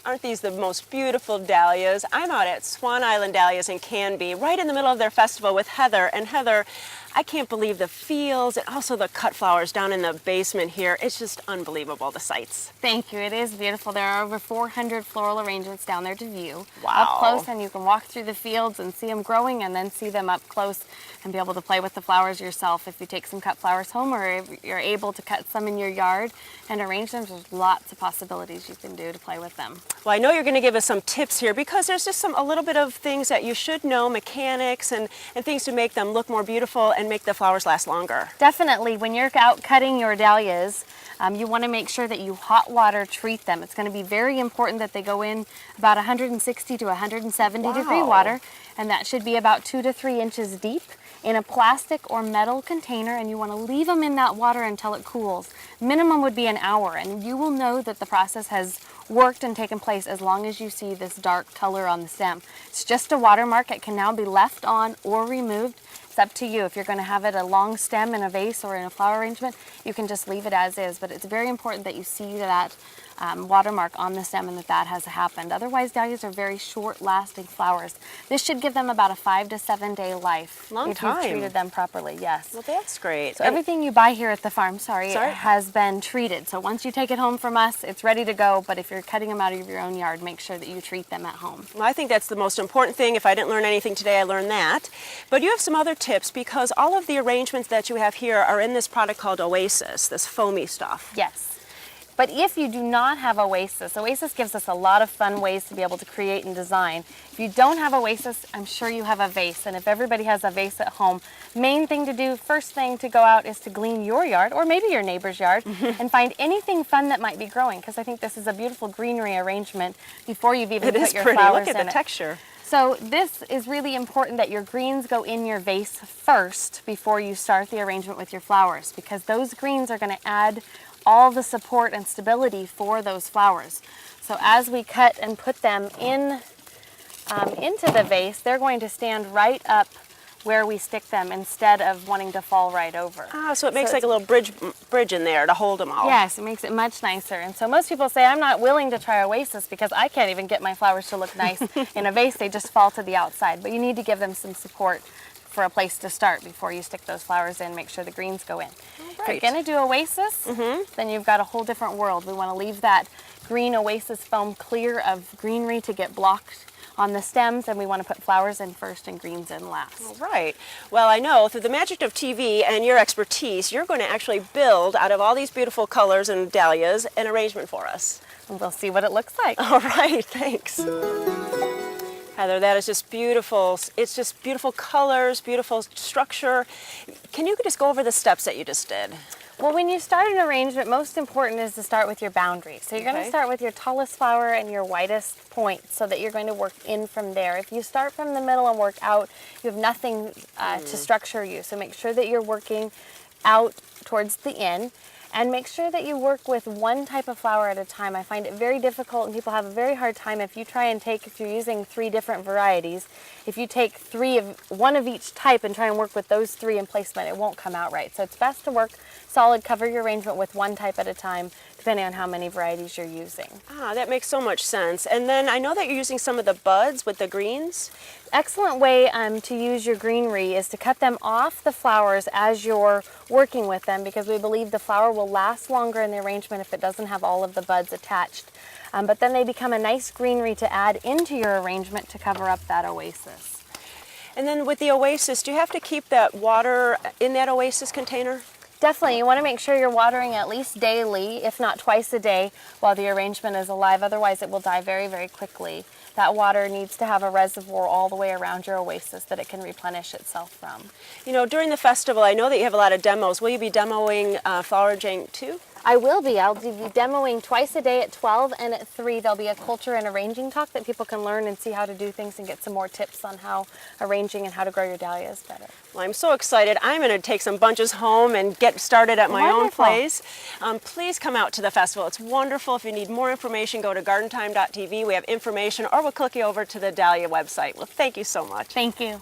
Aren't these the most beautiful dahlias? I'm out at Swan Island Dahlias in Canby, right in the middle of their festival with Heather. And Heather, I can't believe the fields and also the cut flowers down in the basement here. It's just unbelievable, the sights. Thank you. It is beautiful. There are over 400 floral arrangements down there to view. Wow. Up close, and you can walk through the fields and see them growing and then see them up close and be able to play with the flowers yourself. If you take some cut flowers home, or if you're able to cut some in your yard and arrange them, there's lots of possibilities you can do to play with them. Well, I know you're going to give us some tips here because there's just a little bit of things that you should know, mechanics and things to make them look more beautiful and make the flowers last longer. Definitely, when you're out cutting your dahlias, you want to make sure that you hot water treat them. It's going to be very important that they go in about 160 to 170 degree water, and that should be about 2 to 3 inches deep in a plastic or metal container, and you want to leave them in that water until it cools. Minimum would be an hour, and you will know that the process has worked and taken place as long as you see this dark color on the stem. It's just a watermark. It can now be left on or removed. It's up to you. If you're going to have it a long stem in a vase or in a flower arrangement, you can just leave it as is, but it's very important that you see that watermark on the stem and that has happened. Otherwise, dahlias are very short-lasting flowers. This should give them about a 5 to 7 day life. Long time. If you've treated them properly, yes. Well, that's great. So everything you buy here at the farm, has been treated. So once you take it home from us, it's ready to go, but if you're cutting them out of your own yard, make sure that you treat them at home. Well, I think that's the most important thing. If I didn't learn anything today, I learned that. But you have some other tips because all of the arrangements that you have here are in this product called Oasis, this foamy stuff. Yes. But if you do not have Oasis, Oasis gives us a lot of fun ways to be able to create and design. If you don't have Oasis, I'm sure you have a vase. And if everybody has a vase at home, main thing to do, first thing to go out is to glean your yard or maybe your neighbor's yard and find anything fun that might be growing, because I think this is a beautiful greenery arrangement before you've even put your flowers in it. It is pretty. Look at the texture. So this is really important that your greens go in your vase first before you start the arrangement with your flowers, because those greens are going to add all the support and stability for those flowers. So as we cut and put them in into the vase, they're going to stand right up where we stick them instead of wanting to fall right over. Ah, so it makes like a little bridge in there to hold them all. Yes, it makes it much nicer. And so most people say, I'm not willing to try Oasis because I can't even get my flowers to look nice in a vase. They just fall to the outside. But you need to give them some support for a place to start before you stick those flowers in. Make sure the greens go in. Right. If you're going to do Oasis, then you've got a whole different world. We want to leave that green Oasis foam clear of greenery to get blocked on the stems, and we want to put flowers in first and greens in last. All right. Well, I know through the magic of TV and your expertise, you're going to actually build out of all these beautiful colors and dahlias an arrangement for us. And we'll see what it looks like. All right. Thanks. Heather, that is just beautiful. It's just beautiful colors, beautiful structure. Can you just go over the steps that you just did? Well, when you start an arrangement, most important is to start with your boundaries. So you're going to start with your tallest flower and your widest point so that you're going to work in from there. If you start from the middle and work out, you have nothing to structure you. So make sure that you're working out towards the end. And make sure that you work with one type of flower at a time. I find it very difficult, and people have a very hard time if you're using 3 different varieties, if you take one of each type and try and work with those 3 in placement, it won't come out right. So it's best to work solid, cover your arrangement with one type at a time, depending on how many varieties you're using. Ah, that makes so much sense. And then I know that you're using some of the buds with the greens. Excellent way to use your greenery is to cut them off the flowers as you're working with them, because we believe the flower will last longer in the arrangement if it doesn't have all of the buds attached. But then they become a nice greenery to add into your arrangement to cover up that Oasis. And then with the Oasis, do you have to keep that water in that Oasis container? Definitely. You want to make sure you're watering at least daily, if not twice a day, while the arrangement is alive. Otherwise, it will die very, very quickly. That water needs to have a reservoir all the way around your Oasis that it can replenish itself from. You know, during the festival, I know that you have a lot of demos. Will you be demoing flower arranging too? I will be. I'll be demoing twice a day at 12 and at 3. There'll be a culture and arranging talk that people can learn and see how to do things and get some more tips on how arranging and how to grow your dahlias better. Well, I'm so excited. I'm going to take some bunches home and get started at my own place. Please come out to the festival. It's wonderful. If you need more information, go to gardentime.tv. We have information, or we'll click you over to the Dahlia website. Well, thank you so much. Thank you.